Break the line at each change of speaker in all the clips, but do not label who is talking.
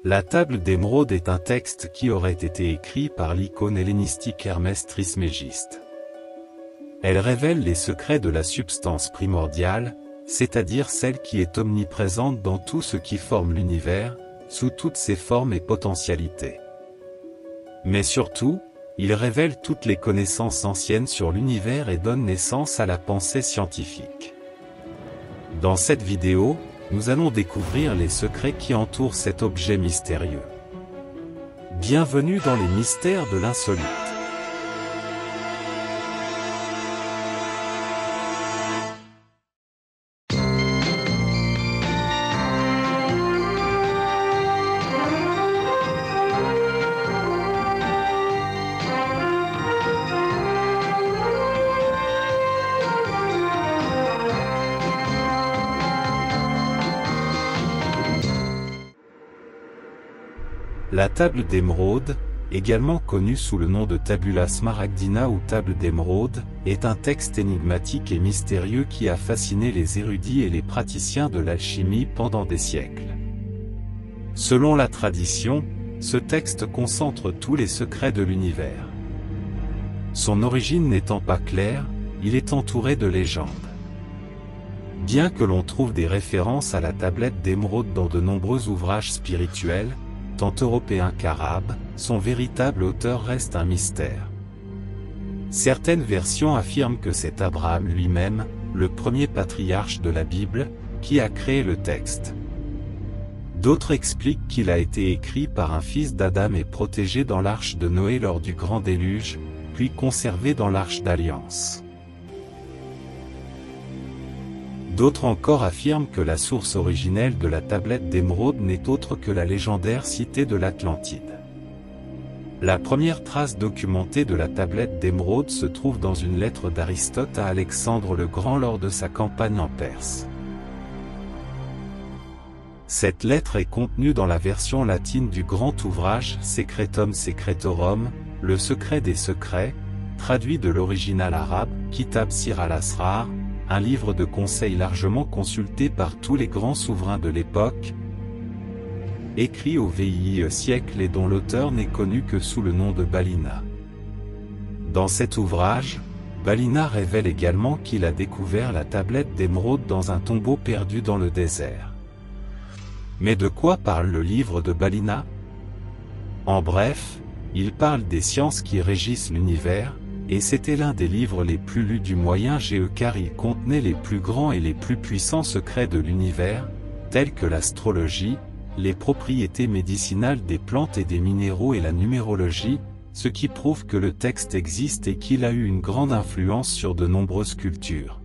La table d'émeraude est un texte qui aurait été écrit par l'icône hellénistique Hermès Trismégiste. Elle révèle les secrets de la substance primordiale, c'est-à-dire celle qui est omniprésente dans tout ce qui forme l'univers, sous toutes ses formes et potentialités. Mais surtout, il révèle toutes les connaissances anciennes sur l'univers et donne naissance à la pensée scientifique. Dans cette vidéo, nous allons découvrir les secrets qui entourent cet objet mystérieux. Bienvenue dans les mystères de l'insolite. La table d'émeraude, également connue sous le nom de Tabula Smaragdina ou table d'émeraude, est un texte énigmatique et mystérieux qui a fasciné les érudits et les praticiens de l'alchimie pendant des siècles. Selon la tradition, ce texte concentre tous les secrets de l'univers. Son origine n'étant pas claire, il est entouré de légendes. Bien que l'on trouve des références à la tablette d'émeraude dans de nombreux ouvrages spirituels, tant européen qu'arabe, son véritable auteur reste un mystère. Certaines versions affirment que c'est Abraham lui-même, le premier patriarche de la Bible, qui a créé le texte. D'autres expliquent qu'il a été écrit par un fils d'Adam et protégé dans l'arche de Noé lors du grand déluge, puis conservé dans l'arche d'alliance. D'autres encore affirment que la source originelle de la tablette d'émeraude n'est autre que la légendaire cité de l'Atlantide. La première trace documentée de la tablette d'émeraude se trouve dans une lettre d'Aristote à Alexandre le Grand lors de sa campagne en Perse. Cette lettre est contenue dans la version latine du grand ouvrage Secretum Secretorum, le secret des secrets, traduit de l'original arabe, Kitab Sir al-Asrar, un livre de conseils largement consulté par tous les grands souverains de l'époque, écrit au VIe siècle et dont l'auteur n'est connu que sous le nom de Balina. Dans cet ouvrage, Balina révèle également qu'il a découvert la tablette d'émeraude dans un tombeau perdu dans le désert. Mais de quoi parle le livre de Balina? En bref, il parle des sciences qui régissent l'univers, et c'était l'un des livres les plus lus du Moyen-Âge car il contenait les plus grands et les plus puissants secrets de l'univers, tels que l'astrologie, les propriétés médicinales des plantes et des minéraux et la numérologie, ce qui prouve que le texte existe et qu'il a eu une grande influence sur de nombreuses cultures.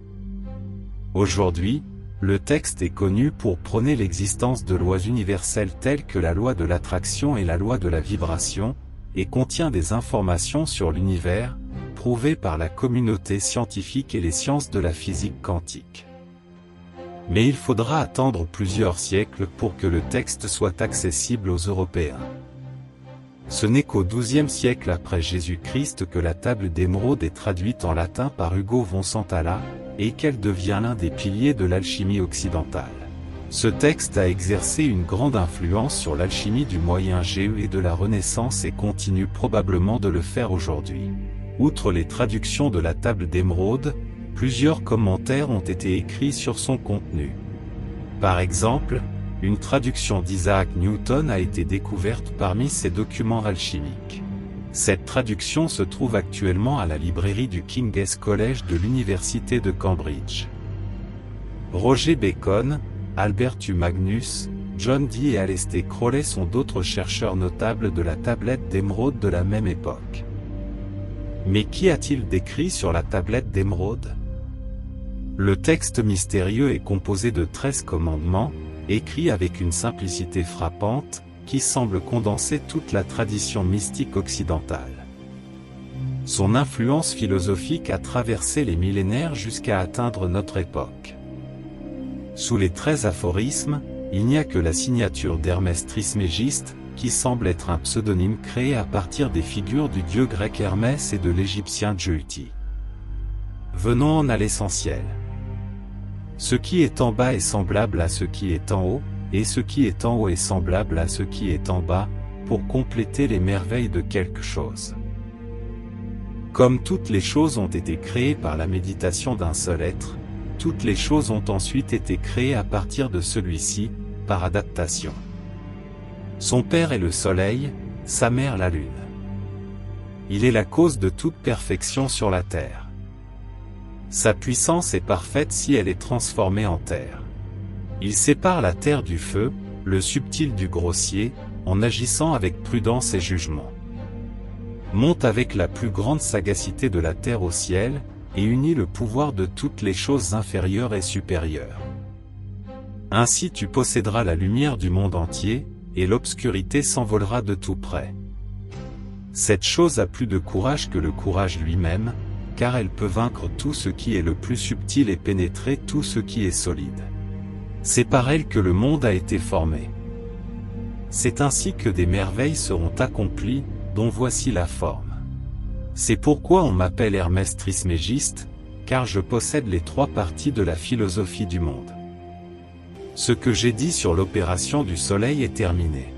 Aujourd'hui, le texte est connu pour prôner l'existence de lois universelles telles que la loi de l'attraction et la loi de la vibration, et contient des informations sur l'univers, prouvées par la communauté scientifique et les sciences de la physique quantique. Mais il faudra attendre plusieurs siècles pour que le texte soit accessible aux Européens. Ce n'est qu'au XIIe siècle après Jésus-Christ que la table d'émeraude est traduite en latin par Ugo von Santalla, et qu'elle devient l'un des piliers de l'alchimie occidentale. Ce texte a exercé une grande influence sur l'alchimie du Moyen-Âge et de la Renaissance et continue probablement de le faire aujourd'hui. Outre les traductions de la table d'émeraude, plusieurs commentaires ont été écrits sur son contenu. Par exemple, une traduction d'Isaac Newton a été découverte parmi ses documents alchimiques. Cette traduction se trouve actuellement à la librairie du King's College de l'Université de Cambridge. Roger Bacon, Albert U. Magnus, John Dee et Aleister Crowley sont d'autres chercheurs notables de la tablette d'émeraude de la même époque. Mais qu'y a-t-il décrit sur la tablette d'émeraude? Le texte mystérieux est composé de 13 commandements, écrits avec une simplicité frappante, qui semble condenser toute la tradition mystique occidentale. Son influence philosophique a traversé les millénaires jusqu'à atteindre notre époque. Sous les 13 aphorismes, il n'y a que la signature d'Hermès Trismégiste, qui semble être un pseudonyme créé à partir des figures du dieu grec Hermès et de l'égyptien Djeuti. Venons-en à l'essentiel. Ce qui est en bas est semblable à ce qui est en haut, et ce qui est en haut est semblable à ce qui est en bas, pour compléter les merveilles de quelque chose. Comme toutes les choses ont été créées par la méditation d'un seul être, toutes les choses ont ensuite été créées à partir de celui-ci, par adaptation. Son père est le soleil, sa mère la lune. Il est la cause de toute perfection sur la terre. Sa puissance est parfaite si elle est transformée en terre. Il sépare la terre du feu, le subtil du grossier, en agissant avec prudence et jugement. Monte avec la plus grande sagacité de la terre au ciel, et unit le pouvoir de toutes les choses inférieures et supérieures. Ainsi tu posséderas la lumière du monde entier, et l'obscurité s'envolera de tout près. Cette chose a plus de courage que le courage lui-même, car elle peut vaincre tout ce qui est le plus subtil et pénétrer tout ce qui est solide. C'est par elle que le monde a été formé. C'est ainsi que des merveilles seront accomplies, dont voici la forme. C'est pourquoi on m'appelle Hermès Trismégiste, car je possède les trois parties de la philosophie du monde. Ce que j'ai dit sur l'opération du soleil est terminé.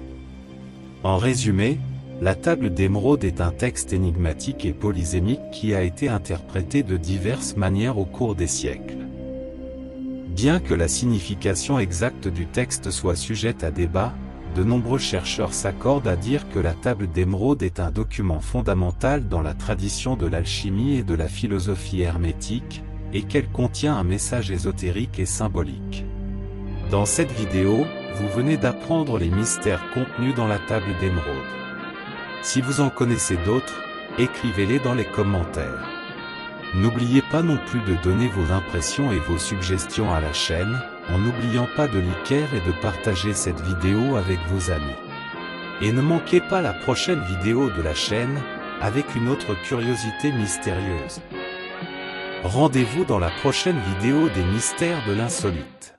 En résumé, la table d'émeraude est un texte énigmatique et polysémique qui a été interprété de diverses manières au cours des siècles. Bien que la signification exacte du texte soit sujette à débat, de nombreux chercheurs s'accordent à dire que la table d'émeraude est un document fondamental dans la tradition de l'alchimie et de la philosophie hermétique, et qu'elle contient un message ésotérique et symbolique. Dans cette vidéo, vous venez d'apprendre les mystères contenus dans la table d'émeraude. Si vous en connaissez d'autres, écrivez-les dans les commentaires. N'oubliez pas non plus de donner vos impressions et vos suggestions à la chaîne, en n'oubliant pas de liker et de partager cette vidéo avec vos amis. Et ne manquez pas la prochaine vidéo de la chaîne, avec une autre curiosité mystérieuse. Rendez-vous dans la prochaine vidéo des mystères de l'insolite.